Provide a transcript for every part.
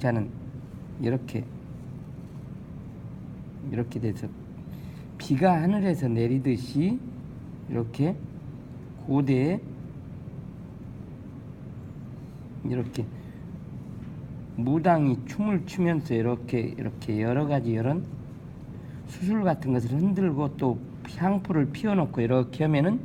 영자는 이렇게 돼서 비가 하늘에서 내리듯이 이렇게 고대에 이렇게 무당이 춤을 추면서 이렇게 여러 가지 이런 수술 같은 것을 흔들고 또 향포를 피워놓고 이렇게 하면은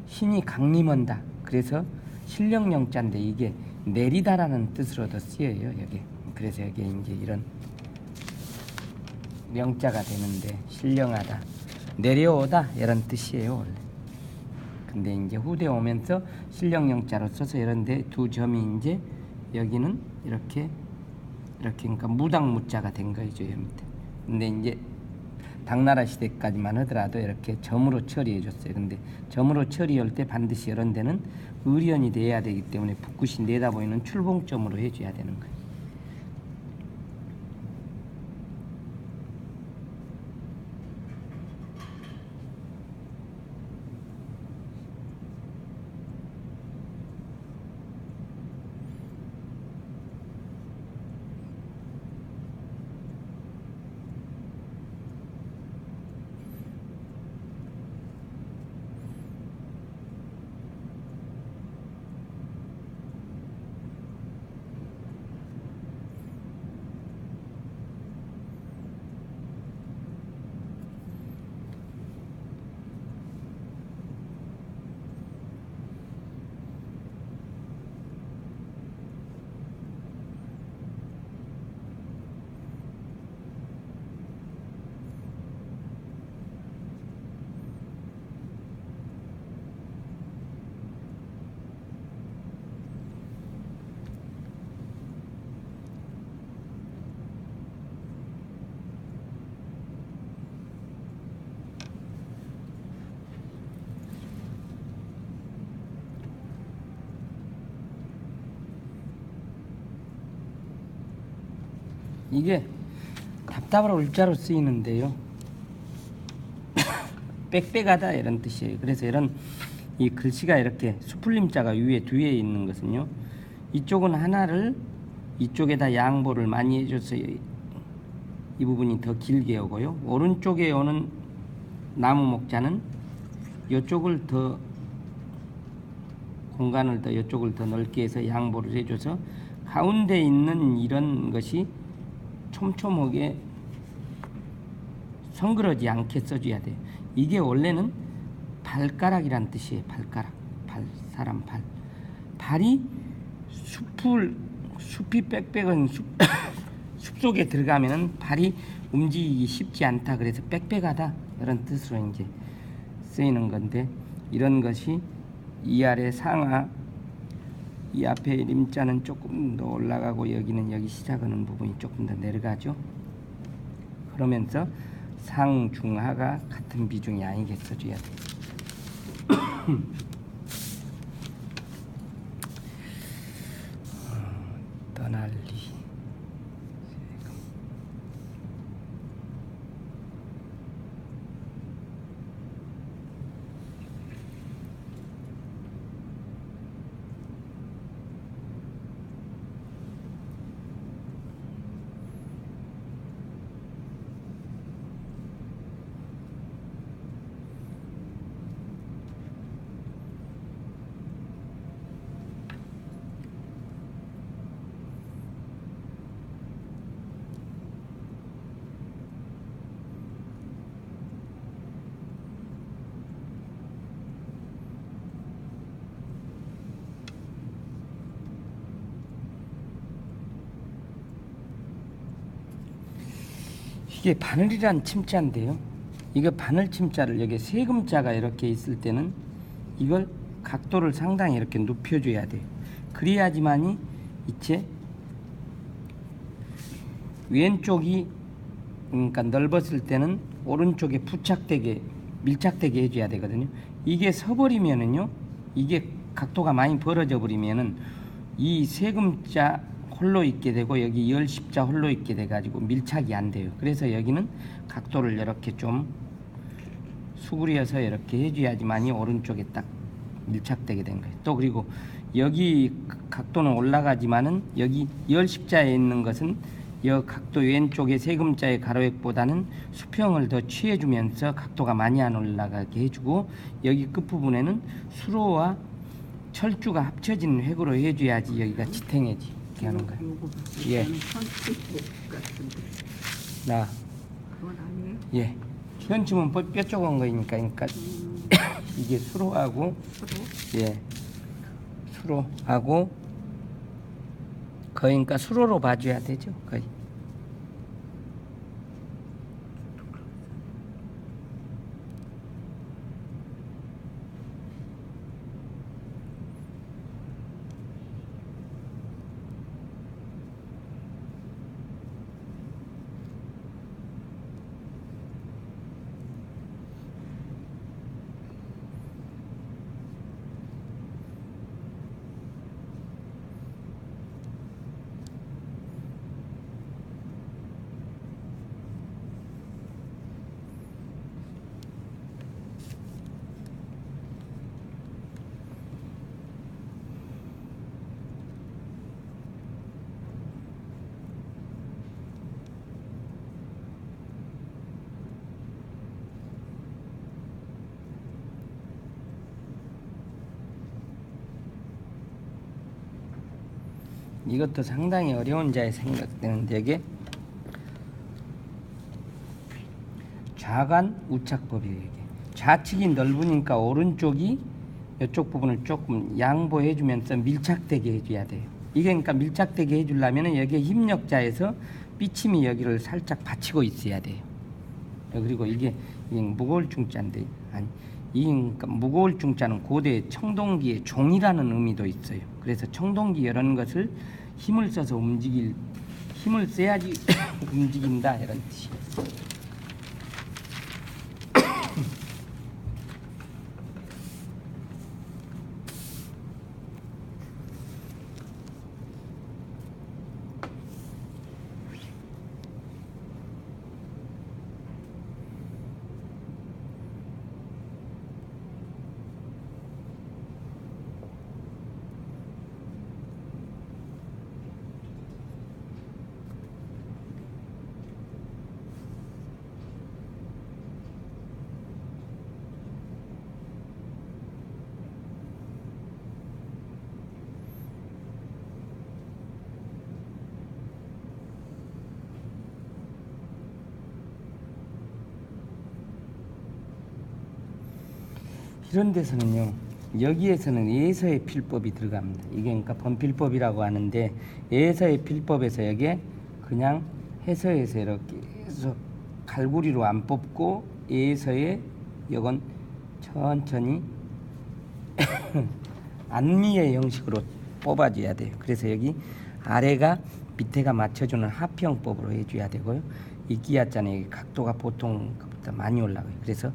신이 강림한다. 그래서 신령영자인데 이게 내리다라는 뜻으로도 쓰여요. 여기. 그래서 여기 이제 이런 명자가 되는데 신령하다, 내려오다 이런 뜻이에요 원래. 근데 이제 후대 오면서 신령영자로 써서 이런데 두 점이 이제 여기는 이렇게 그러니까 무당무자가 된 거죠. 근데 이제 당나라 시대까지만 하더라도 이렇게 점으로 처리해 줬어요. 근데 점으로 처리할 때 반드시 이런 데는 의련이 돼야 되기 때문에 붓굿이 내다 보이는 출봉점으로 해줘야 되는 거예요. 이게 답답할 울자로 쓰이는데요. 빽빽하다 이런 뜻이에요. 그래서 이런 이 글씨가 이렇게 수풀림자가 위에 뒤에 있는 것은요, 이쪽은 하나를 이쪽에다 양보를 많이 해줘서 이 부분이 더 길게 오고요, 오른쪽에 오는 나무 목자는 이쪽을 더 공간을 더 이쪽을 더 넓게 해서 양보를 해줘서 가운데 있는 이런 것이 촘촘하게 성그러지 않게 써줘야 돼요. 이게 원래는 발가락이란 뜻이에요. 발가락, 사람 발. 발이 숲이 빽빽한 숲 속에 들어가면은 발이 움직이기 쉽지 않다. 그래서 빽빽하다 이런 뜻으로 이제 쓰이는 건데, 이런 것이 이 아래 상하, 이 앞에 림자는 조금 더 올라가고 여기는 여기 시작하는 부분이 조금 더 내려가죠. 그러면서 상중하가 같은 비중이 아니게 써줘야 돼요. 떠날리. 이게 바늘이란 침자인데요, 이거 바늘 침자를 여기 세금자가 이렇게 있을 때는 이걸 각도를 상당히 이렇게 눕혀줘야 돼요. 그래야지만이 이체 왼쪽이 그러니까 넓었을 때는 오른쪽에 부착되게 밀착되게 해줘야 되거든요. 이게 서버리면은요, 이게 각도가 많이 벌어져 버리면은 이 세금자 홀로 있게 되고 여기 열십자 홀로 있게 돼 가지고 밀착이 안 돼요. 그래서 여기는 각도를 이렇게 좀 수그려서 이렇게 해줘야지만이 오른쪽에 딱 밀착되게 된 거예요. 또 그리고 여기 각도는 올라가지만은 여기 열십자에 있는 것은 여 각도 왼쪽에 세금자의 가로획보다는 수평을 더 취해주면서 각도가 많이 안 올라가게 해주고, 여기 끝부분에는 수로와 철주가 합쳐진 획으로 해줘야지 여기가 지탱해지 이렇게 하는 거야. 예. 나. 그건 아니에요? 예. 현침은 뾰족한 거니까, 그러니까 이게 수로하고, 예, 수로하고 거의, 그러니까 수로로 봐줘야 되죠, 거의. 이것도 상당히 어려운 자에 생각되는데, 이게 좌간 우착법이에요. 이게 좌측이 넓으니까 오른쪽이 이쪽 부분을 조금 양보해 주면서 밀착되게 해줘야 돼요. 이게 그러니까 밀착되게 해주려면 여기에 힘력자에서 삐침이 여기를 살짝 받치고 있어야 돼요. 그리고 이게 무거울 중자인데, 아니, 이 그러니까 무거울 중자는 고대 청동기의 종이라는 의미도 있어요. 그래서 청동기 이런 것을 힘을 써서 힘을 써야지 움직인다, 이런 뜻이에요. 이런 데서는요, 여기에서는 예서의 필법이 들어갑니다. 이게 그러니까 번필법이라고 하는데, 예서의 필법에서 여기에 그냥 해서에서 이렇게 해서 갈구리로 안 뽑고 예서에 이건 천천히 안미의 형식으로 뽑아줘야 돼요. 그래서 여기 아래가 밑에가 맞춰주는 하평법으로 해줘야 되고요. 이 기하자는 각도가 보통 것보다 많이 올라가요. 그래서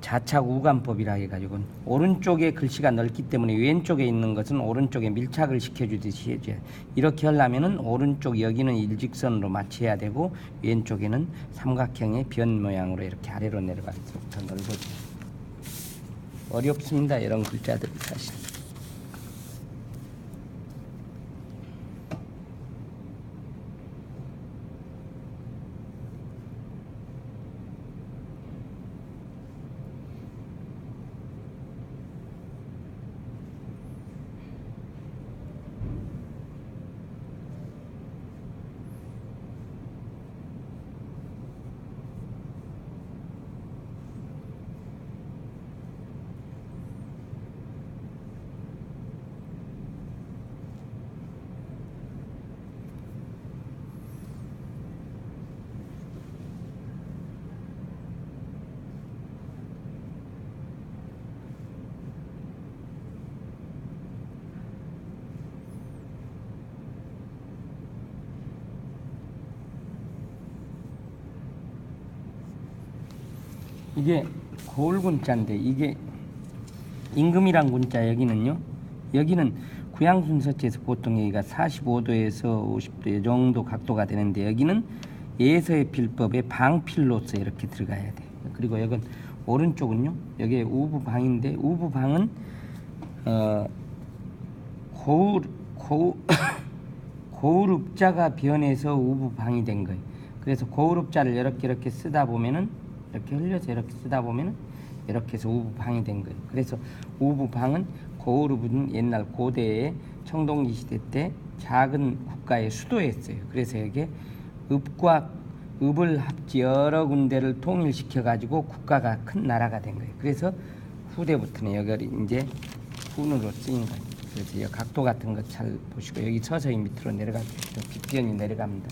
자착 우간법이라 해가지고 오른쪽에 글씨가 넓기 때문에 왼쪽에 있는 것은 오른쪽에 밀착을 시켜주듯이 해줘야 돼요. 이렇게 하려면은 오른쪽 여기는 일직선으로 맞춰야 되고, 왼쪽에는 삼각형의 변 모양으로 이렇게 아래로 내려갈수록 더 넓어져요. 어렵습니다, 이런 글자들이 사실. 이게 고을군자인데, 이게 임금이란 군자, 여기는요, 여기는 구양 순서체에서 보통 여기가 45도에서 50도 이 정도 각도가 되는데, 여기는 예서의 필법에 방필로서 이렇게 들어가야 돼. 그리고 여긴 오른쪽은요, 여기 우부방인데, 우부방은 고을 고 고을읍자가 변해서 우부방이 된 거예요. 그래서 고을읍자를 이렇게 쓰다 보면은 이렇게 흘려서 이렇게 쓰다 보면은 이렇게 해서 우부방이 된 거예요. 그래서 우부방은 고을읍은 옛날 고대에 청동기 시대 때 작은 국가의 수도였어요. 그래서 여기에 읍과 읍을 합치 여러 군데를 통일시켜 가지고 국가가 큰 나라가 된 거예요. 그래서 후대부터는 여기 이제 훈으로 쓰인 거예요. 그래서 이 각도 같은 거 잘 보시고 여기 서서히 밑으로 내려가면 빗변이 내려갑니다.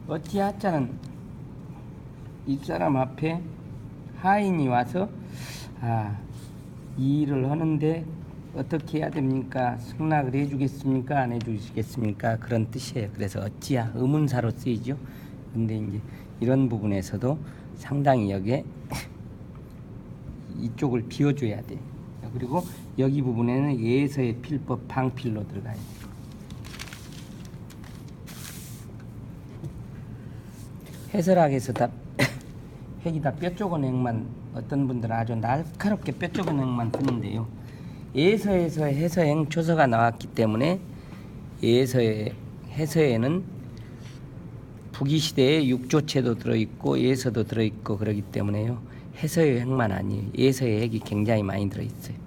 어찌 하자는 입사람 앞에 하인이 와서 이 일을 하는데 어떻게 해야 됩니까? 승낙을 해주겠습니까? 안 해주시겠습니까? 그런 뜻이에요. 그래서 어찌야 의문사로 쓰이죠. 근데 이제 이런 부분에서도 상당히 여기에 이쪽을 비워줘야 돼. 그리고 여기 부분에는 예서의 필법 방필로 들어가야 돼. 해설학에서 다 핵이다 뼈쪽은 핵만 어떤 분들은 아주 날카롭게 뼈쪽은 핵만 쓰는데요. 예서에서 해서행 초서가 나왔기 때문에 예서의 해서에는 부기시대에 육조체도 들어있고 예서도 들어있고 그러기 때문에요. 해서의 핵만 아니에요. 예서의 핵이 굉장히 많이 들어있어요.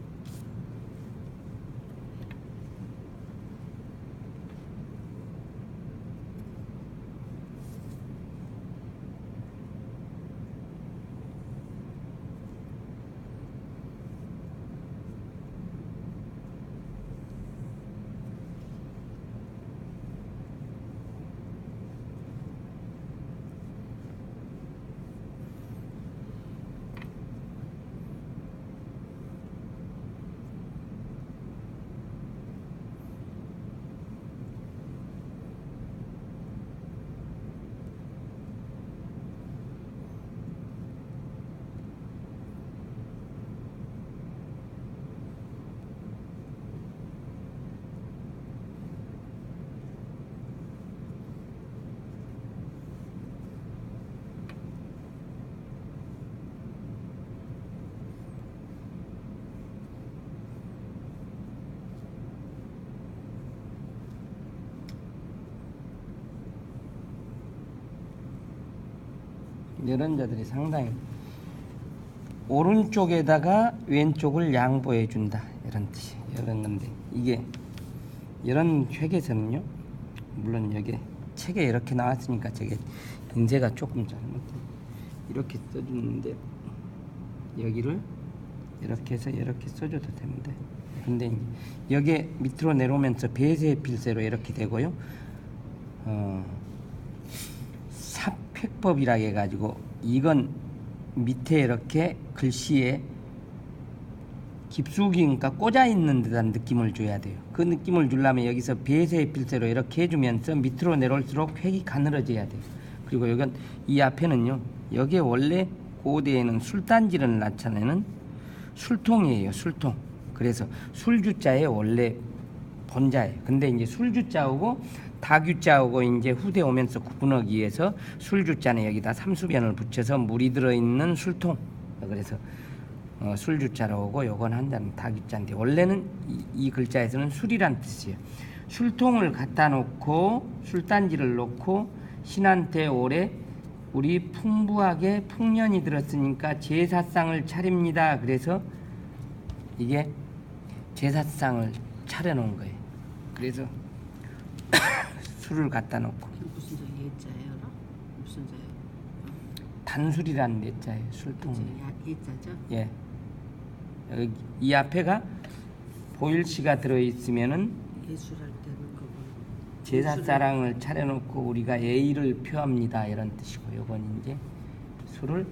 이런 자들이 상당히 오른쪽에다가 왼쪽을 양보해 준다 이런 뜻이 이런 건데 이게 이런 책에서는요 물론 여기 책에 이렇게 나왔으니까 저게 인쇄가 조금 잘못돼 이렇게 써주는데 여기를 이렇게 해서 이렇게 써줘도 됩니다. 근데 여기 밑으로 내려오면서 배세 필세로 이렇게 되고요. 삽획법이라 해가지고 이건 밑에 이렇게 글씨에 깊숙이 그러니까 꽂아 있는 듯한 느낌을 줘야 돼요. 그 느낌을 주려면 여기서 배세 필세로 이렇게 해주면서 밑으로 내려올수록 획이 가늘어져야 돼요. 그리고 이건 이 앞에는요. 여기에 원래 고대에는 술단지를 나타내는 술통이에요. 술통. 그래서 술주자에 원래 본자예요. 근데 이제 술주자하고 다규자하고 이제 후대 오면서 구분하기 위해서 술주자는 여기다 삼수변을 붙여서 물이 들어있는 술통. 그래서 술주자로 오고 요건 한자는 다규자인데 원래는 이 글자에서는 술이란 뜻이에요. 술통을 갖다 놓고 술단지를 놓고 신한테 올해 우리 풍부하게 풍년이 들었으니까 제사상을 차립니다. 그래서 이게 제사상을 차려놓은 거예요. 그래서 술을 갖다 놓고 무슨 자 예자예요? 무슨 자예요? 단술이라는 예자예요. 술통. 예자죠? 예. 여기 이 앞에가 보일시가 들어 있으면은 예술할 때는 그거 제사상을 차려놓고 우리가 예의를 표합니다 이런 뜻이고, 요건 이제 술을